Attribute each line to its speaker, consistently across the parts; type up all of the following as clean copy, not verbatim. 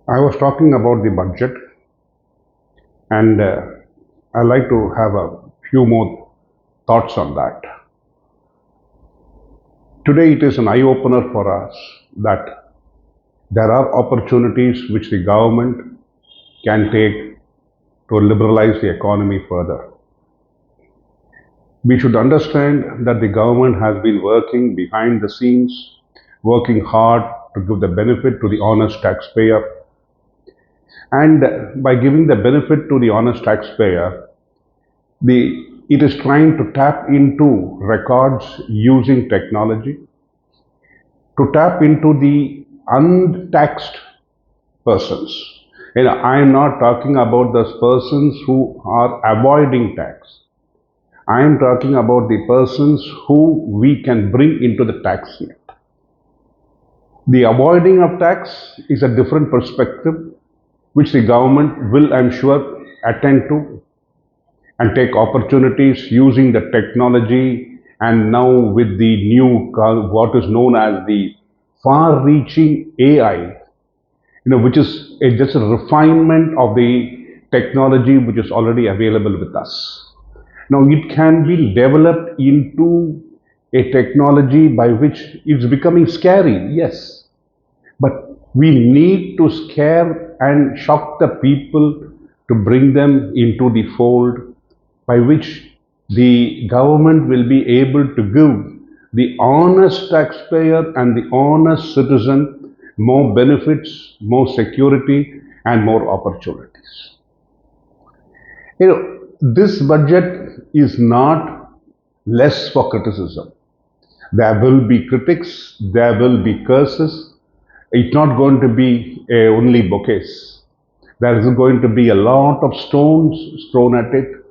Speaker 1: I was talking about the budget, and I'd like to have a few more thoughts on that. Today, it is an eye opener for us that there are opportunities which the government can take to liberalize the economy further. We should understand that the government has been working behind the scenes, working hard to give the benefit to the honest taxpayer. And by giving the benefit to the honest taxpayer, it is trying to tap into records using technology, to tap into the untaxed persons. I am not talking about those persons who are avoiding tax. I am talking about the persons who we can bring into the tax net. The avoiding of tax is a different perspective which the government will, I'm sure, attend to and take opportunities using the technology, and now with the new what is known as the far-reaching AI, which is just a refinement of the technology which is already available with us. Now it can be developed into a technology by which it's becoming scary, yes, but we need to scare and shock the people to bring them into the fold, by which the government will be able to give the honest taxpayer and the honest citizen more benefits, more security, and more opportunities. This budget is not less for criticism. There will be critics, there will be curses. It's not going to be only bouquets. There is going to be a lot of stones thrown at it,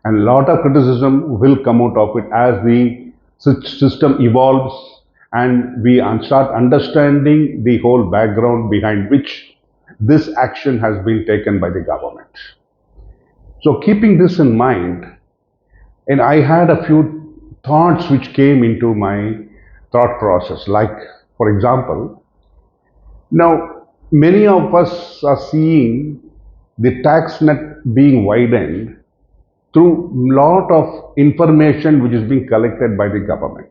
Speaker 1: and a lot of criticism will come out of it as the system evolves and we start understanding the whole background behind which this action has been taken by the government. So keeping this in mind, and I had a few thoughts which came into my thought process, like, for example, now many of us are seeing the tax net being widened through lot of information which is being collected by the government.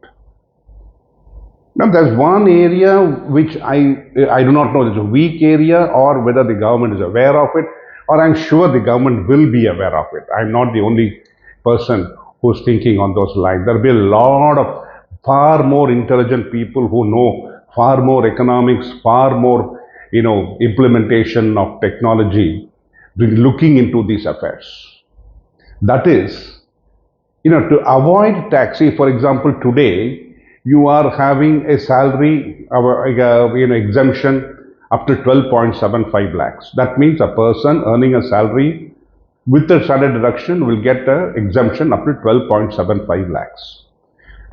Speaker 1: Now there's one area which I do not know, it's a weak area or whether the government is aware of it, or I'm sure the government will be aware of it. I'm not the only person who's thinking on those lines. There'll be a lot of far more intelligent people who know far more economics, far more implementation of technology, looking into these affairs. That is, to avoid tax. See, for example, today you are having a salary, exemption up to 12.75 lakhs. That means a person earning a salary with a standard deduction will get an exemption up to 12.75 lakhs.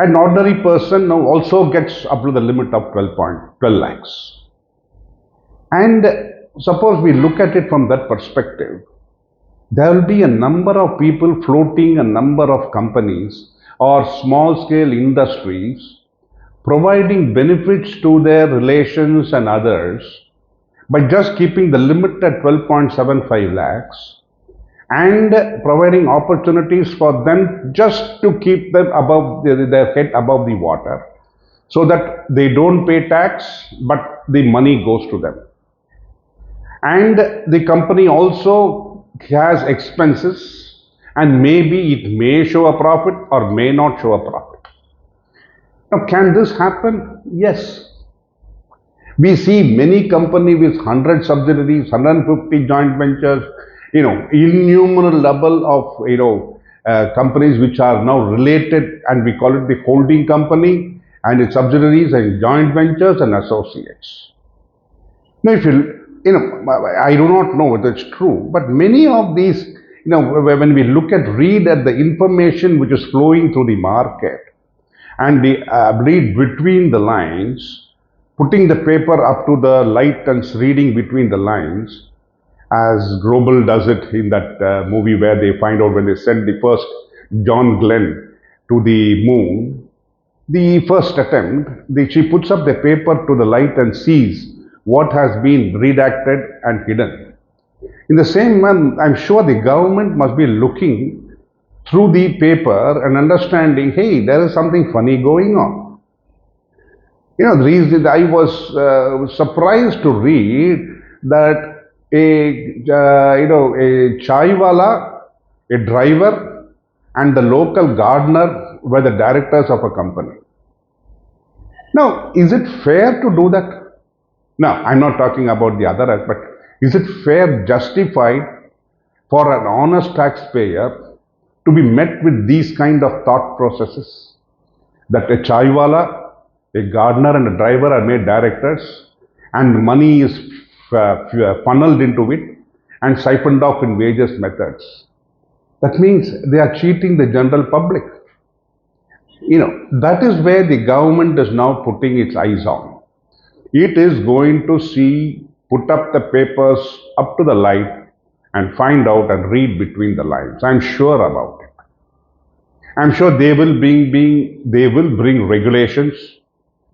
Speaker 1: An ordinary person now also gets up to the limit of 12 lakhs. And suppose we look at it from that perspective, there will be a number of people floating a number of companies or small scale industries providing benefits to their relations and others by just keeping the limit at 12.75 lakhs and providing opportunities for them just to keep them above their head above the water, so that they don't pay tax but the money goes to them. And the company also has expenses, and maybe it may show a profit or may not show a profit. Now, can this happen? Yes. We see many companies with 100 subsidiaries, 150 joint ventures, innumerable of companies which are now related, and we call it the holding company and its subsidiaries and joint ventures and associates. Now, if I do not know whether it's true, but many of these, when we read at the information which is flowing through the market, and read between the lines, putting the paper up to the light and reading between the lines, as Global does it in that movie where they find out when they sent the first John Glenn to the moon, the first attempt, she puts up the paper to the light and sees what has been redacted and hidden. In the same manner, I'm sure the government must be looking through the paper and understanding, hey, there is something funny going on. The reason I was surprised to read that a chaiwala, a driver, and the local gardener were the directors of a company. Now, is it fair to do that? Now, I'm not talking about the other aspect. Is it fair, justified for an honest taxpayer to be met with these kind of thought processes? That a chaiwala, a gardener, and a driver are made directors, and money is funneled into it and siphoned off in various methods. That means they are cheating the general public. That is where the government is now putting its eyes on. It is going to see, put up the papers up to the light and find out and read between the lines. I'm sure about it. I'm sure they will bring regulations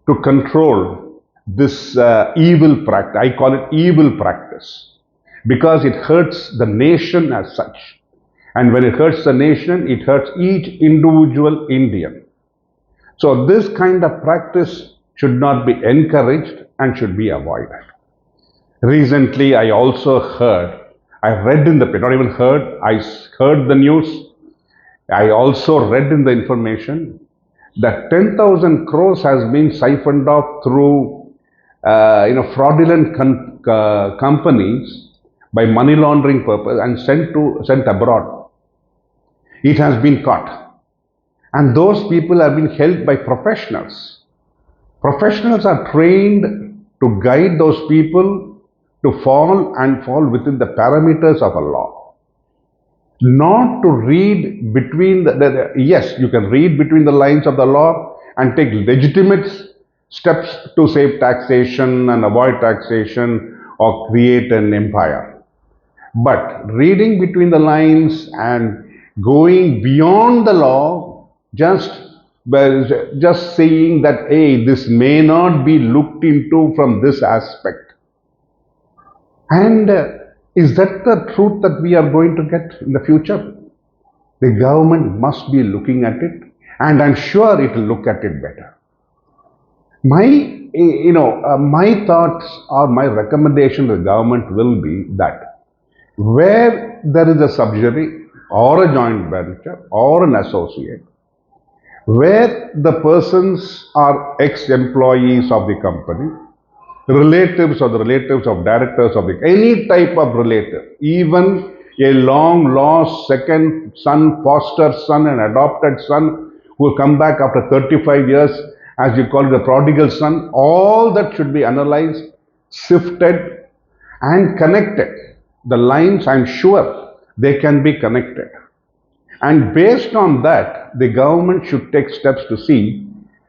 Speaker 1: to control this evil practice. I call it evil practice because it hurts the nation as such. And when it hurts the nation, it hurts each individual Indian. So this kind of practice should not be encouraged and should be avoided. Recently, I read in the paper, not even heard, I heard the news. I also read in the information that 10,000 crores has been siphoned off through fraudulent companies by money laundering purpose and sent abroad. It has been caught. And those people have been held by professionals. Professionals are trained to guide those people to fall within the parameters of a law. Not to read between yes, you can read between the lines of the law and take legitimate steps to save taxation and avoid taxation or create an empire. But reading between the lines and going beyond the law, just saying that, hey, this may not be looked into from this aspect. And is that the truth that we are going to get in the future? The government must be looking at it, and I'm sure it will look at it better. My thoughts or my recommendation to the government will be that where there is a subsidiary or a joint venture or an associate, where the persons are ex-employees of the company, relatives of directors of any type of relative, even a long lost second son, foster son, and adopted son who will come back after 35 years, as you call it, the prodigal son, all that should be analyzed, sifted, and connected. The lines, I'm sure, they can be connected. And based on that, the government should take steps to see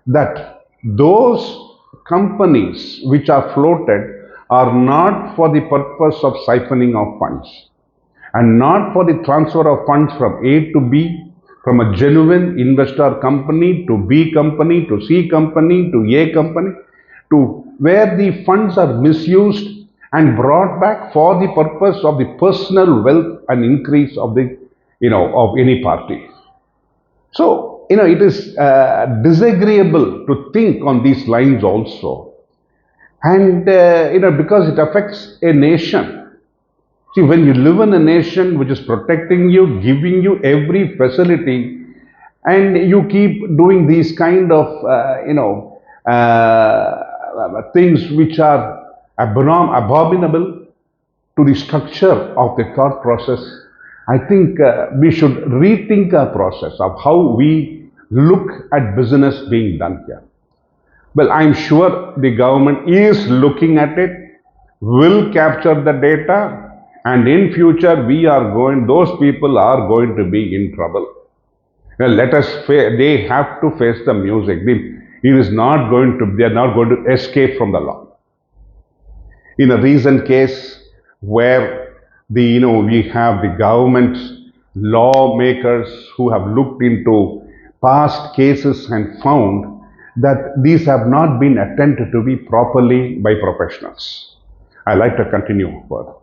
Speaker 1: that those companies which are floated are not for the purpose of siphoning of funds and not for the transfer of funds from A to B, from a genuine investor company to B company to C company to A company, to where the funds are misused and brought back for the purpose of the personal wealth and increase of the of any party. So, it is disagreeable to think on these lines also. And, because it affects a nation. See, when you live in a nation which is protecting you, giving you every facility, and you keep doing these kind of, things which are abominable to the structure of the thought process, I think we should rethink our process of how we look at business being done here. Well, I'm sure the government is looking at it, will capture the data, and in future those people are going to be in trouble. Well, they have to face the music. They are not going to escape from the law. In a recent case where we have the government lawmakers who have looked into past cases and found that these have not been attended to be properly by professionals. I like to continue further.